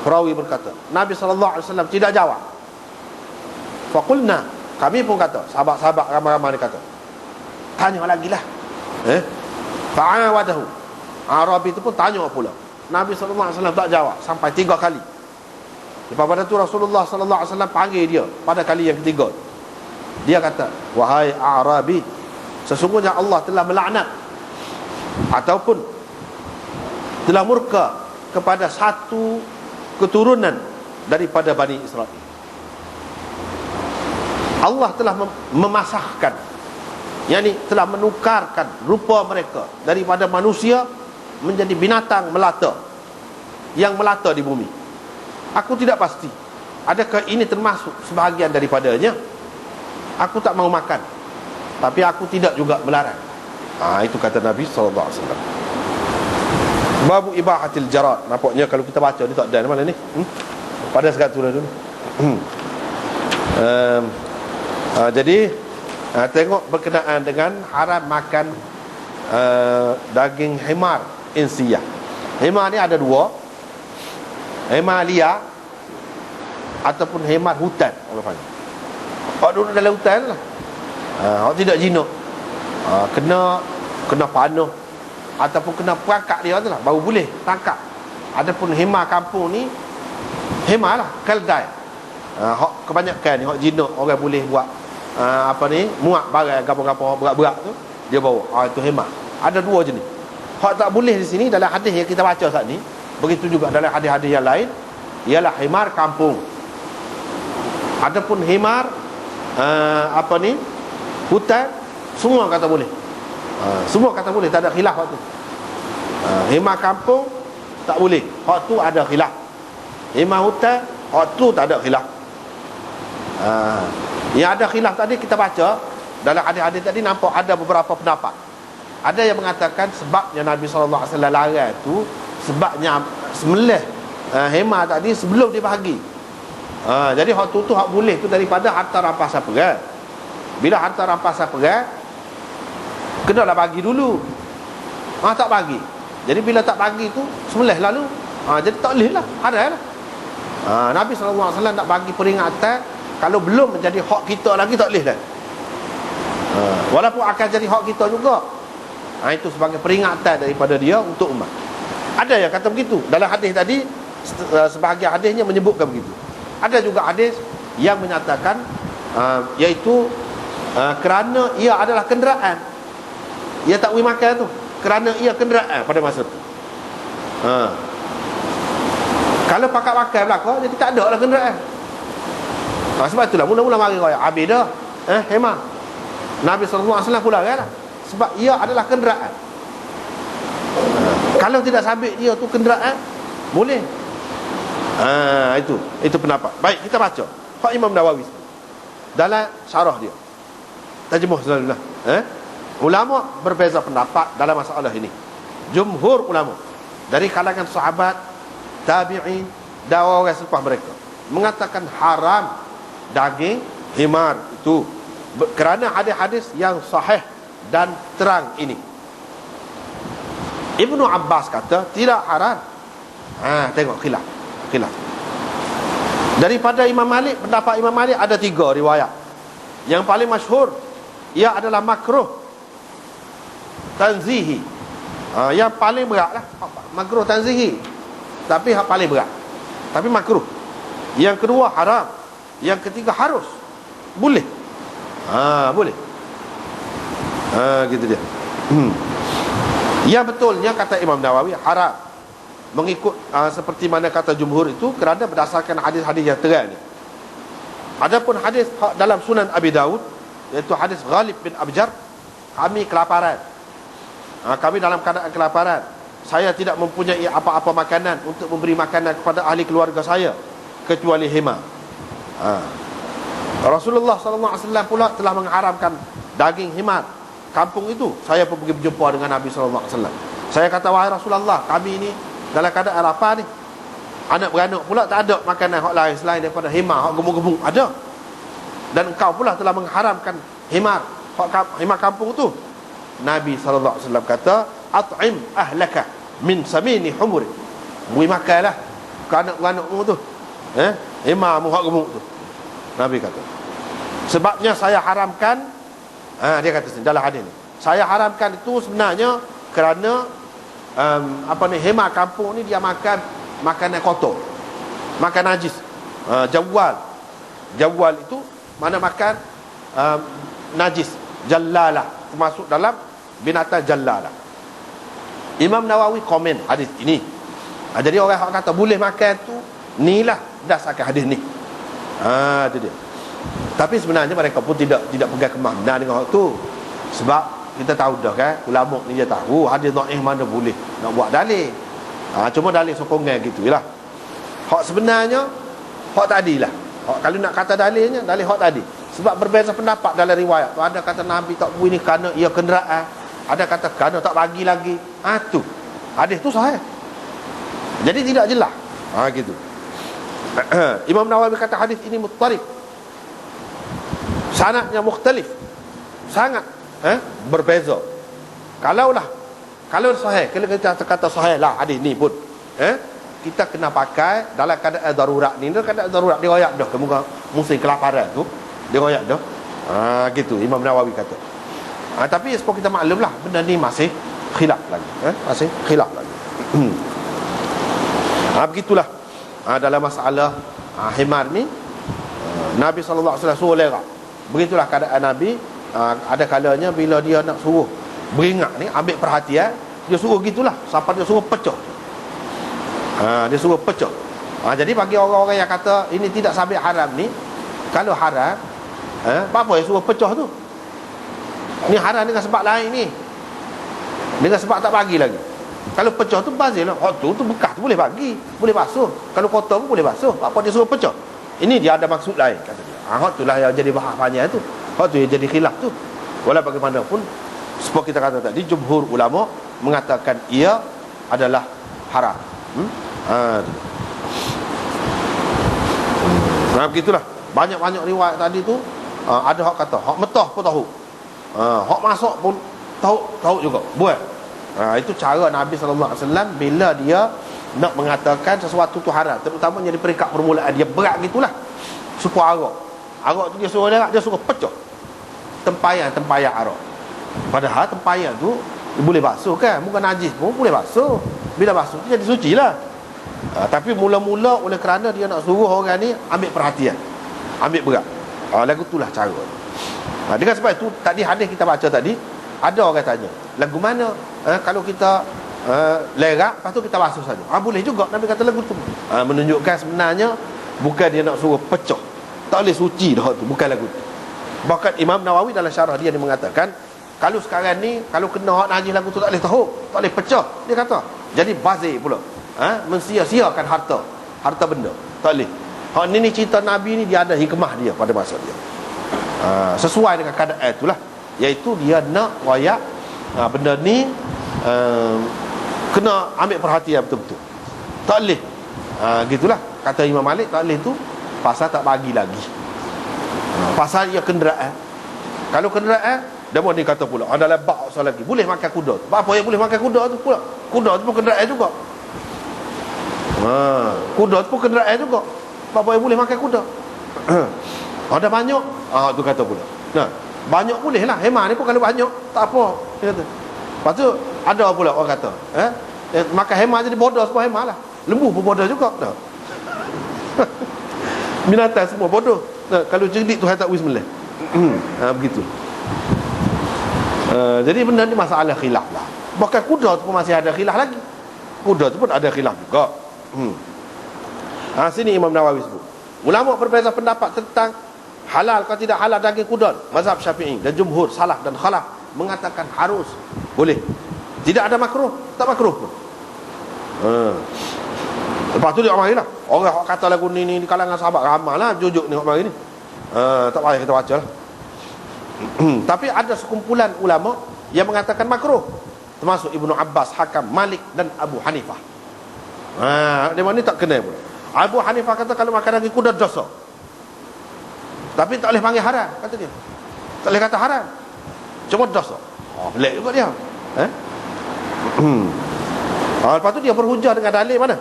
Perawi berkata, Nabi SAW tidak jawab. Faqulna, kami pun kata, sahabat-sahabat ramai-ramai kata, tanya lagi lah. Fa'awadahu, Arabi itu pun tanya pula. Nabi SAW tak jawab sampai 3 kali. Lepas pada tu Rasulullah SAW panggil dia pada kali yang ketiga. Dia kata, wahai Arabi, sesungguhnya Allah telah melaknat ataupun telah murka kepada satu keturunan daripada Bani Israel. Allah telah memasahkan, yakni telah menukarkan rupa mereka daripada manusia menjadi binatang melata yang melata di bumi. Aku tidak pasti adakah ini termasuk sebahagian daripadanya. Aku tak mau makan, tapi aku tidak juga melarang. Itu kata Nabi SAW. Babu ibahatil jarad. Nampaknya kalau kita baca ni tak ada mana ni. Pada sekat turun dulu. Jadi tengok berkenaan dengan haram makan daging himar insiyah. Himar ni ada 2. Himar liar ataupun himar hutan. Orang panggil hak duduk dalam hutan lah. Hak tidak jinak. Kena panah ataupun kena perangkap dia tu lah, baru boleh tangkap. Adapun himar kampung ni, himar lah, keldai. Hak kebanyakan ni, hak jinak orang boleh buat muat barang gapo-gapo berat-berat tu, dia bawa. Itu himar. Ada 2 jenis. Hak tak boleh di sini dalam hadis yang kita baca saat ni, begitu juga dalam hadis-hadis yang lain, ialah himar kampung. Adapun himar hutan, semua kata boleh. Semua kata boleh, tak ada khilaf hak tu. Himar kampung tak boleh, hak tu ada khilaf. Himar hutan, hak tu tak ada khilaf. Yang ada khilaf tadi kita baca dalam hadis-hadis tadi, nampak ada beberapa pendapat. Ada yang mengatakan sebabnya Nabi SAW larang tu, sebabnya sembelih himar tadi sebelum dibahagi. Jadi hak tu hak boleh tu daripada harta rampasan perang. Bila harta rampasan perang, kenalah bagi dulu. Tak bagi. Jadi bila tak bagi tu sembelih lalu. Jadi tak boleh lah, haram lah. Nabi SAW nak bagi peringatan, kalau belum menjadi hak kita lagi tak boleh dah. Walaupun akan jadi hak kita juga. Itu sebagai peringatan daripada dia untuk umat. Ada yang kata begitu. Dalam hadis tadi, sebahagian hadisnya menyebutkan begitu. Ada juga hadis yang menyatakan iaitu kerana ia adalah kenderaan. Ia tak boleh makan tu kerana ia kenderaan pada masa tu. Kalau pakai belakang, jadi tak ada lah kenderaan. Sebab itulah mula-mula mari raya habis dah hemah. Nabi SAW pula kan, sebab ia adalah kenderaan. Kalau tidak sabit dia tu kenderaan, boleh. Itu pendapat. Baik, kita baca Pak Imam Nawawi dalam syarah dia, terjemuh selalulah. Ulama berbeza pendapat dalam masalah ini. Jumhur ulama dari kalangan sahabat, tabi'in dan orang selepas mereka mengatakan haram daging himar itu kerana hadis-hadis yang sahih dan terang ini. Ibnu Abbas kata tidak haram. Tengok khilaf. Daripada Imam Malik, pendapat Imam Malik ada 3 riwayat. Yang paling masyhur ia adalah makruh tanzihi. Yang paling berat lah makruh tanzihi, tapi yang paling berat, tapi makruh. Yang kedua haram. Yang ketiga harus. Boleh. Boleh. Gitu dia. Yang betulnya kata Imam Nawawi haram, mengikut seperti mana kata jumhur itu, kerana berdasarkan hadis-hadis yang terang ni. Adapun hadis dalam Sunan Abi Daud, iaitu hadis Ghalib bin Abjar, kami kelaparan. Kami dalam keadaan kelaparan. Saya tidak mempunyai apa-apa makanan untuk memberi makanan kepada ahli keluarga saya kecuali himar. Rasulullah SAW pula telah mengharamkan daging himar kampung itu. Saya pun pergi berjumpa dengan Nabi SAW. Saya kata, wahai Rasulullah, kami ini dalam keadaan lapar ni, anak beranak pula tak ada makanan hak lain selain daripada himar, hak gemuk-gemuk ada. Dan engkau pula telah mengharamkan himar, himar kampung tu. Nabi SAW kata, at'im ahlaka min samini humuri. Beri makanlah Beranak-beranakmu tu, hema mu hak gemuk tu. Nabi kata, sebabnya saya haramkan, dia kata dalam hadis ni, saya haramkan itu sebenarnya kerana hema kampung ni dia makan makanan kotor, makan najis. Jawal itu mana makan najis, jallalah, termasuk dalam binatang jallalah. Imam Nawawi komen hadis ini. Jadi orang yang kata boleh makan tu, inilah dasarkan hadis ni. Itu dia. Tapi sebenarnya mereka pun tidak pegang kemakna dengan hak tu. Sebab kita tahu dah kan, ulama ni dia tahu hadis dhaif mana boleh nak buat dalil. Cuma dalil sokongan gitu lah. Hak sebenarnya hak tadilah. Kalau nak kata dalilnya, dalil hak tadi. Sebab berbeza pendapat dalam riwayat. Ada kata Nabi tak buat ini kerana ia kenderaan, ada kata kerana tak bagi lagi. Tu hadis tu sahih. Jadi tidak jelas. Gitu. Imam Nawawi kata hadis ini muttarib, sanadnya mukhtalif, sangat berbeza. Kalau sahih, kalau kita kata sahih lah hadis ni pun, kita kena pakai dalam keadaan darurat ni. Dalam keadaan darurat dia royak dah, kemudian musim kelaparan tu dia royak dah. Gitu Imam Nawawi kata. Tapi seperti kita maklum lah, benda ni masih khilaf lagi, masih khilaf lagi. Begitulah dalam masalah himar ni, Nabi SAW suruh lerak. Begitulah keadaan Nabi. Ada kalanya bila dia nak suruh beringat ni, ambil perhatian, dia suruh gitulah sampai dia suruh pecah. Dia suruh pecah. Jadi bagi orang-orang yang kata ini tidak sabit haram ni, kalau haram, apa yang suruh pecah tu? Ni haram dengan sebab lain ni, dengan sebab tak bagi lagi. Kalau pecah tu bazir lah. Hak tu bekas tu boleh bagi, boleh basuh. Kalau kotor pun boleh basuh. Apa dia suruh pecah? Ini dia ada maksud lain, kata dia. Hak tu lah yang jadi bahas panjang tu. Hak tu yang jadi khilaf tu. Walau bagaimanapun, seperti kita kata tadi, jumhur ulama mengatakan ia adalah haram. Begitulah. Banyak-banyak riwayat tadi tu, ada hak kata hak metah pun tahu, hak masak pun tahu juga buat. Itu cara Nabi SAW bila dia nak mengatakan sesuatu tu haram, terutamanya di peringkat permulaan dia berat gitulah. Supaya arak tu dia suruh lerak, dia suruh pecah tempayan arak. Padahal tempayan tu dia boleh basuh kan, bukan najis pun boleh basuh. Bila basuh tu jadi suci lah. Tapi mula-mula oleh kerana dia nak suruh orang ni ambil perhatian, ambil berat, lagu itulah cara. Dengan sebab itu tadi hadis kita baca tadi, ada orang tanya, lagu mana kalau kita lerak, lepas tu kita basuh saja? Boleh juga. Nabi kata lagu tu menunjukkan sebenarnya bukan dia nak suruh pecah, tak boleh suci dah tu, bukan lagu tu. Bahkan Imam Nawawi dalam syarah dia mengatakan, kalau sekarang ni kalau kena hak najis lagu tu tak boleh tahu, tak boleh pecah, dia kata jadi bazir pula, mensia-siakan harta benda, tak boleh. Hak ni cerita Nabi ni dia ada hikmah dia pada masa dia, sesuai dengan keadaan itulah, iaitu dia nak royak benda ni kena ambil perhatian betul-betul, tak boleh. Gitulah kata Imam Malik, tak boleh tu pasal tak bagi lagi, pasal ia kenderaan. Kalau kenderaan, dia pun dia kata pula ada lebak soal lagi, boleh makan kuda. Apa yang boleh makan kuda tu pula? Kuda tu pun kenderaan juga. Kuda tu pun kenderaan juga. Apa yang boleh makan kuda? Ada banyak, tu kata pula. Nah, banyak boleh lah. Hemah ni pun kalau banyak tak apa, dia kata. Lepas tu ada pula orang kata, makan hemah jadi bodoh semua hemah lah. Lembu pun bodoh juga dah. Binatang semua bodoh. Nah, kalau cerdik Tuhan tak wismillah. Begitu. Jadi benda ni masalah khilaf lah. Bahkan kuda tu pun masih ada khilaf lagi. Kuda tu pun ada khilaf juga. Sini Imam Nawawi sebut, ulama berbeza pendapat tentang halal atau tidak halal daging kuda. Mazhab Syafi'i dan jumhur salaf dan khalaf mengatakan harus, boleh. Tidak ada makruh, tak makruh pun. Lepas tu dia mari lah. Orang kata lagu ni di kalangan sahabat ramai lah jujuk ni mari ni. Tak payah kita baca lah. Tapi ada sekumpulan ulama yang mengatakan makruh, termasuk Ibnu Abbas, Hakam, Malik dan Abu Hanifah. Dia ni tak kena pula. Abu Hanifah kata kalau makan daging kuda dosa, tapi tak boleh panggil haram, kata dia. Tak boleh kata haram, cuma dosa. Pelik juga dia. Lepas tu dia berhujah dengan dalil mana?